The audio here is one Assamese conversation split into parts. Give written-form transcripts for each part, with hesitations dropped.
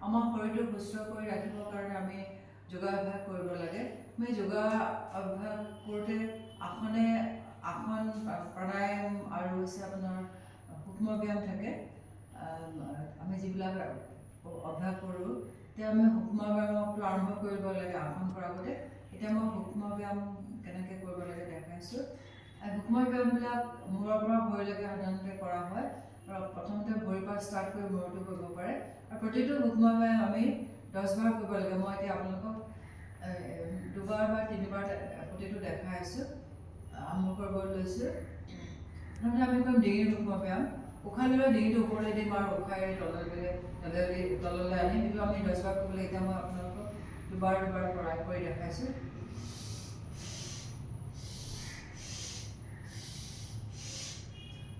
আমাৰ শৰীৰটো সুস্থ কৰি ৰাখিবৰ কাৰণে আমি যোগাভ্যাস কৰিব লাগে। আমি যোগা অভ্যাস কৰোঁতে আসন প্ৰাণায়াম আৰু হৈছে আপোনাৰ সূক্ষ্ম ব্যায়াম থাকে। আমি যিবিলাক অভ্যাস কৰোঁ এতিয়া আমি সূক্ষ্ম ব্যায়ামটো আৰম্ভ কৰিব লাগে আসন কৰাৰ আগতে। এতিয়া মই সূক্ষ্ম ব্যায়াম কেনেকৈ কৰিব লাগে দেখাইছোঁ। সূক্ষ্ম ব্যায়ামবিলাক মূৰৰ পৰা ভৰিলৈকে সাধাৰণতে কৰা হয়। আৰু প্ৰথমতে ভৰিৰ পৰা ষ্টাৰ্ট কৰি মূৰটো কৰিব পাৰে। আৰু প্ৰতিটো সূক্ষ্ম ব্যায়াম আমি 10 বাৰ কৰিব লাগে। মই এতিয়া আপোনালোকক 2 বাৰ বা 3 বাৰ প্ৰতিটো দেখাই আছোঁ। আৰম্ভ কৰিব লৈছোঁ। প্ৰথমতে আমি কৰিম ডিঙিৰ সূক্ষ্ম ব্যায়াম। উশাহ ল'লে ডিঙিটো ওপৰলৈ দিম আৰু উশাহ এৰি তললৈ আনিম। কিন্তু আমি 10 বাৰ কৰিবলৈ এতিয়া মই আপোনালোকক দুবাৰ কৰি দেখাইছোঁ।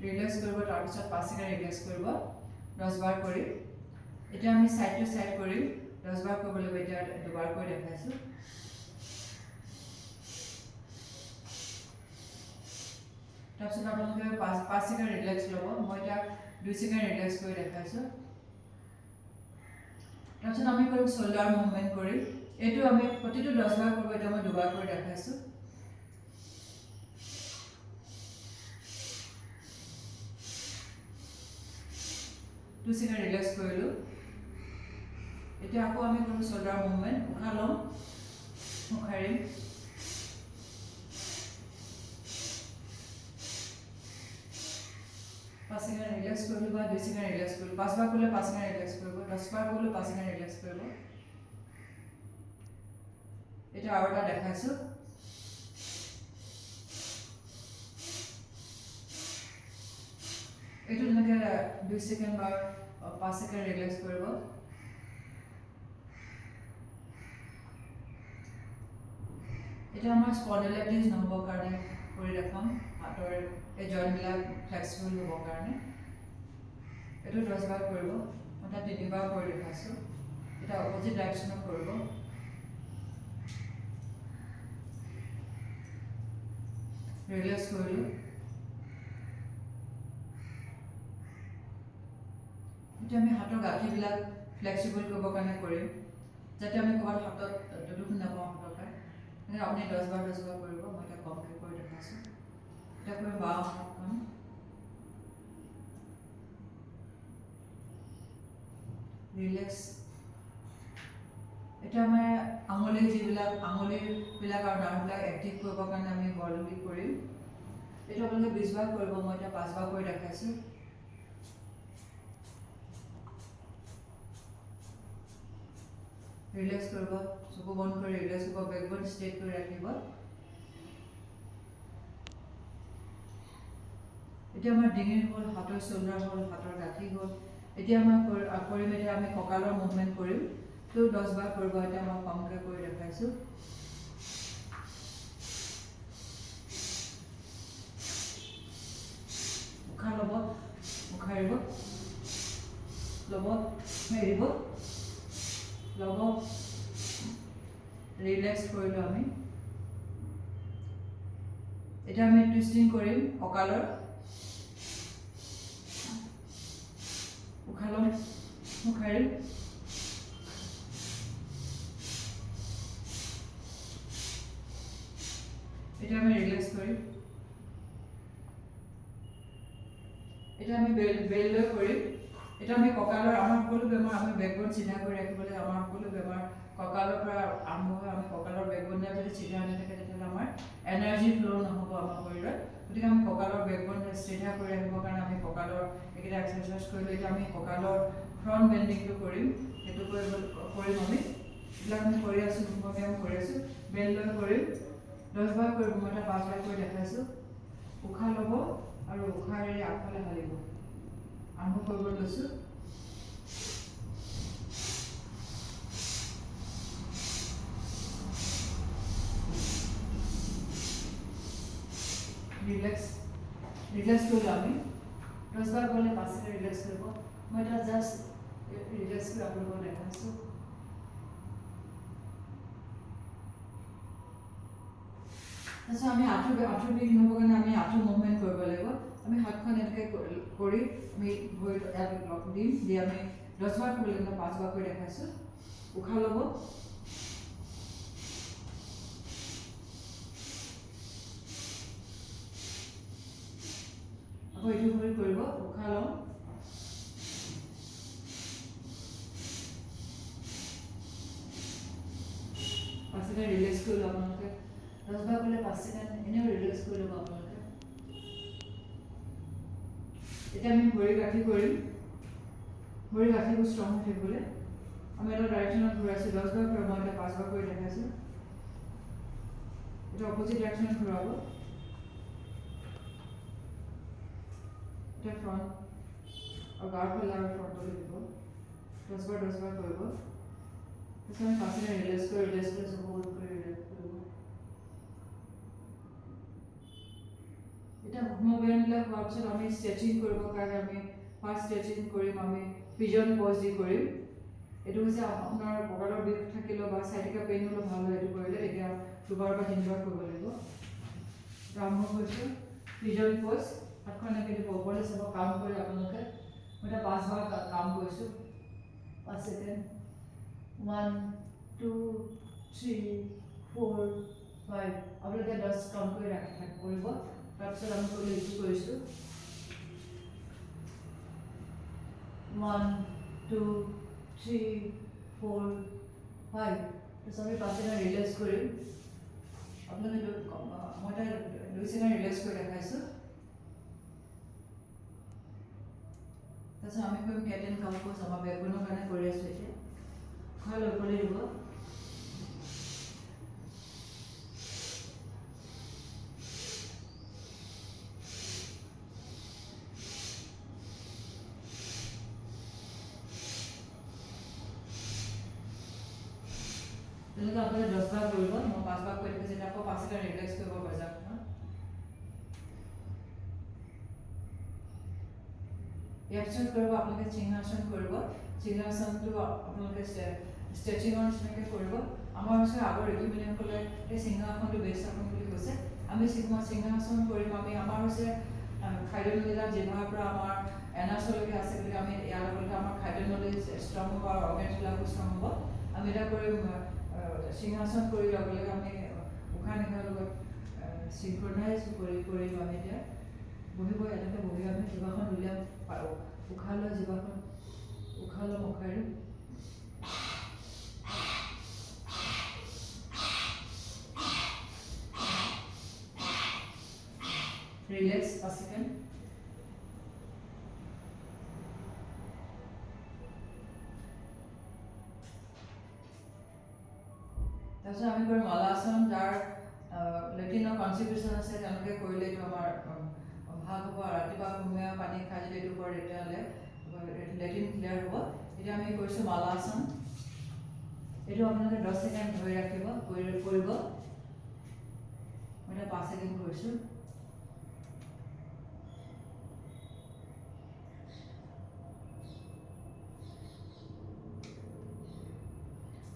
ৰিলেক্স কৰিব, তাৰপিছত 5 ছেকেণ্ড ৰিলেক্স কৰিব 10 বাৰ কৰি। এতিয়া আমি ছাইড টু ছাইড কৰিম 10 বাৰ কৰিব লাগিব। এতিয়া দুবাৰ কৰি দেখাইছোঁ। তাৰপিছত আপোনালোকে 5 ছেকেণ্ড ৰিলেক্স ল'ব। মই এতিয়া 2 ছেকেণ্ড ৰিলেক্স কৰি দেখাইছোঁ। তাৰপিছত আমি কৰিম শোল্ডাৰ মুভমেণ্ট কৰিম। এইটো আমি প্ৰতিটো 10 বাৰ কৰিব। এতিয়া মই দুবাৰ কৰি দেখাইছোঁ। টু ছেকেণ্ড ৰিলেক্স কৰিলোঁ। এতিয়া আকৌ আমি কৰিম শোল্ডাৰ মুভমেণ্ট। উশাহ ল'ম, উশাহ এৰিম। 5 ছেকেণ্ড ৰিলেক্স কৰিলোঁ বা 2 ছেকেণ্ড ৰিলেক্স কৰিলোঁ। 5 বাৰ কৰিলে 5 ছেকেণ্ড ৰিলেক্স কৰিব। 10 বাৰ কৰিলে 5 ছেকেণ্ড ৰিলেক্স কৰিব। এতিয়া আৰু এটা দেখাইছোঁ। এইটো তেনেকৈ 2 ছেকেণ্ড বা 5 ছেকেণ্ড ৰিলেক্স কৰিব। এতিয়া আমাৰ স্পন্ডিলাইটিছ নহ'বৰ কাৰণে কৰি দেখাম। হাতৰ এই জইণ্টবিলাক ফ্লেক্সিবল হ'বৰ কাৰণে এইটো 10 বাৰ কৰিব। মই তাত 3 বাৰ কৰি দেখাইছোঁ। এতিয়া অপজিট ডাইৰেকশ্যনত কৰিব। ৰিলেক্স কৰিলোঁ। এতিয়া আমি হাতৰ গাঁঠিবিলাক ফ্লেক্সিবল কৰিবৰ কাৰণে কৰিম, যাতে আমি ক'ৰবাত হাতত দুখ নাপাওঁ হাতৰ পৰা। আপুনি 10 বাৰ কৰিব। মই এতিয়া কমকৈ কৰি দেখাইছোঁ। এতিয়া কৰিম বাওঁ হাতখন। ৰিলেক্স। এতিয়া আমাৰ আঙুলিবিলাক আৰু নাৰ্ভবিলাক এক্টিভ কৰিবৰ কাৰণে আমি বলবিক কৰিম। এইটো আপোনালোকে 20 বাৰ কৰিব। মই এতিয়া 5 বাৰ কৰি দেখাইছোঁ। ৰিলেক্স কৰিব, চকু বন্ধ কৰি ৰিলেক্স কৰিব, বেকবন ষ্ট্ৰেট কৰি ৰাখিব। এতিয়া আমাৰ ডিঙিৰ হ'ল, হাতৰ শোল্ডাৰ হ'ল, হাতৰ গাঁঠি হ'ল। এতিয়া আমাৰ কৰিম, এতিয়া আমি কঁকালৰ মুভমেণ্ট কৰিম। তো 10 বাৰ কৰিব। এতিয়া মই কমকৈ কৰি দেখাইছোঁ। উশাহ ল'ব, উশাহ এৰিব, ল'ব, এৰিব, ল'ব। ৰিলেক্স কৰিলোঁ আমি। এতিয়া আমি টুইষ্টিং কৰিম কঁকালৰ। উশাহ ল'ম, উশাহ এৰিম। এতিয়া আমি ৰিলেক্স কৰিম। এতিয়া আমি বেল লৈ কৰিম। এতিয়া আমি কঁকালৰ আমাৰ সকলো বেমাৰ আমি বেকবন চিধা কৰি ৰাখিব লাগে। আমাৰ সকলো বেমাৰ কঁকালৰ পৰা আৰম্ভ হৈ আমি কঁকালৰ বেকবনডাল যদি চিধা নাথাকে তেতিয়াহ'লে আমাৰ এনাৰ্জি ফ্ল' নহ'ব আমাৰ শৰীৰত। গতিকে আমি কঁকালৰ বেকবন চিধা কৰি ৰাখিবৰ কাৰণে আমি কঁকালৰ এইকেইটা এক্সাৰচাইজ কৰিলোঁ। এতিয়া আমি কঁকালৰ ফ্ৰণ্ট বেণ্ডিংটো কৰিম। সেইটো কৰিম আমি। এইবিলাক আমি কৰি আছোঁ, ব্যায়াম কৰি আছোঁ। বেল লৈ কৰিম 10 বাৰ কৰিব। মই এটা 5 বাৰ কৰি দেখাইছোঁ। উশাহ ল'ব আৰু উশাহ এৰি আগফালে হালিব। আৰম্ভ কৰিব লৈছোঁ। ৰিলেক্স কৰিলোঁ আমি 10 বাৰ কৰিলে 5 ছেকেণ্ড ৰিলেক্স কৰিব। মই এতিয়া জাষ্ট ৰিলেক্স কৰি আপোনালোকক দেখাইছোঁ। তাৰপিছত আমি আঁঠু বিষ নহ'বৰ কাৰণে আমি আঁঠু মুভমেণ্ট কৰিব লাগিব। আমি হাতখন এনেকৈ কৰি আমি ভৰিটো ইয়াত লক দিম, দি আমি 10 বাৰ কৰিলে মই 5 বাৰ কৰি দেখাইছোঁ উশাহ ল'ব আকৌ এইটো কৰি কৰিব উশাহ লওঁ পাছতে ৰিলেক্স কৰি ল'ব আপোনালোকে 10 বাৰ কৰিলে 5 ছেকেণ্ড এনেও ৰিলেক্স কৰি ল'ব আপোনালোকে এতিয়া আমি ভৰি গাঁঠি কৰিম ভৰি গাঁঠিবোৰ ষ্ট্ৰং হৈ থাকিবলৈ আমি এটা ডাইৰেকশ্যনত ঘূৰাইছোঁ 10 বাৰ কৰি মই এতিয়া 5 বাৰ কৰি দেখাইছোঁ এটা অপজিট ডাইৰেকশ্যনত ঘূৰাব এটা ফ্ৰণ্ট আৰু গাৰ ফালে আৰু ফ্ৰণ্টলৈ দিব 10 বাৰ কৰিব তাৰপিছত আমি পাছতে ৰিলেক্স কৰি চকু কৰি ৰিলেক্স কৰিব এটা মুভমেণ্টবিলাক হোৱাৰ পিছত আমি ষ্ট্ৰেচিং কৰিবৰ কাৰণে আমি ফাৰ্ষ্ট ষ্ট্ৰেচিং কৰিম আমি পিজন পজ দি কৰিম এইটো হৈছে আপোনাৰ কঁকালৰ বিষ থাকিলেও বা চাইটিকা পেইন হ'লেও ভাল হয় এইটো কৰিলে এতিয়া 2 বাৰ বা 3 বাৰ কৰিব লাগিব আৰম্ভ কৰিছোঁ পিজন পজ হাতখন এনেকৈ দিব ওপৰলৈ চাব কাম কৰি আপোনালোকে মই এতিয়া 5 বাৰ কাম কৰিছোঁ 5 ছেকেণ্ড 1 2 3 4 5 আপোনালোকে 10 কাউণ্ট কৰি কৰিব তাৰপিছত আমি কৰিলে এইটো কৰিছোঁ 1 2 3 4 5 তাৰপিছত আমি 5 ছেকেণ্ড ৰিলেক্স কৰিম আপোনালোকে মই এতিয়া 2 ছেকেণ্ড ৰিলেক্স কৰি দেখাইছোঁ তাৰপিছত আমি কৰিম কেট এণ্ড কাউ প'জ আমাৰ বেকবোনৰ কাৰণে কৰি আছোঁ এতিয়া উশাহ লৈ ওপৰলৈ দিব তেনেকৈ আপোনালোকে 10 বাৰ কৰিব মই 5 বাৰ কৰি দেখাইছোঁ এতিয়া আকৌ 5 ছেকেণ্ড ৰিলেক্স কৰিব পাৰিছে ইয়াৰ পিছত কৰিব আপোনালোকে সিংহাসন কৰিব সিংহাসনটো আপোনালোকে ষ্ট্ৰেচিঙৰ নিচিনাকৈ কৰিব আমাৰ ওচৰত আগৰ ঋতুমণিসকলে এই সিংহাসনটো বেষ্ট আসন বুলি কৈছে আমি সিংহাসন কৰিম আমি আমাৰ হৈছে খাদ্য নলীলা জিভাৰ পৰা আমাৰ এনাছলৈকে আছে বুলি আমি ইয়াৰ লগতে আমাৰ খাদ্য নলী ষ্ট্ৰং হ'ব আৰু অৰ্গেনছবিলাকো ষ্ট্ৰং হ'ব আমি এটা কৰিম সিংহাসন কৰি লগে লগে আমি উশাহ নিশাহৰ লগত চিংক্ৰনাইজ কৰি আমি এতিয়া বহিব এনেকৈ বহি আমি জিভাখন উলিয়াম উশাহ লৈ জিভাখন উশাহ লৈ মুখাৰি ৰিলেক্স 5 ছেকেণ্ড তাৰপিছত আমি কৰিম মলাসন যাৰ লেট্ৰিনৰ কনষ্টিটিউশ্যন আছে তেওঁলোকে কৰিলে এইটো আমাৰ ভাল হ'ব ৰাতিপুৱা কুহুমীয়া পানী খাই যদি এইটো কৰে তেতিয়াহ'লে লেট্ৰিন ক্লিয়াৰ হ'ব এতিয়া আমি কৰিছোঁ মালাসন এইটো আপোনালোকে 10 ছেকেণ্ড ধৰি ৰাখিব কৰিব মই এতিয়া 5 ছেকেণ্ড কৰিছোঁ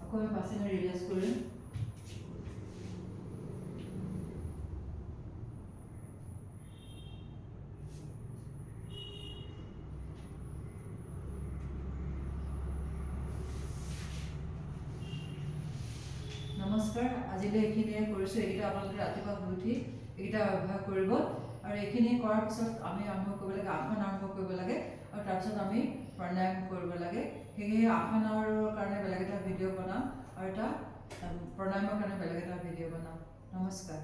আকৌ আমি 5 ছেকেণ্ড ৰিলেক্স কৰিম নমস্কাৰ আজিলৈ এইখিনিয়ে কৰিছোঁ এইকেইটা আপোনালোকে ৰাতিপুৱা শুই উঠি এইকেইটা অভ্যাস কৰিব আৰু এইখিনি কৰাৰ পিছত আমি আৰম্ভ কৰিব লাগে আসন আৰম্ভ কৰিব লাগে আৰু তাৰপিছত আমি প্ৰাণায়াম কৰিব লাগে সেয়েহে আসনৰ কাৰণে বেলেগ এটা ভিডিঅ' বনাম আৰু এটা প্ৰাণায়ামৰ কাৰণে বেলেগ এটা ভিডিঅ' বনাম নমস্কাৰ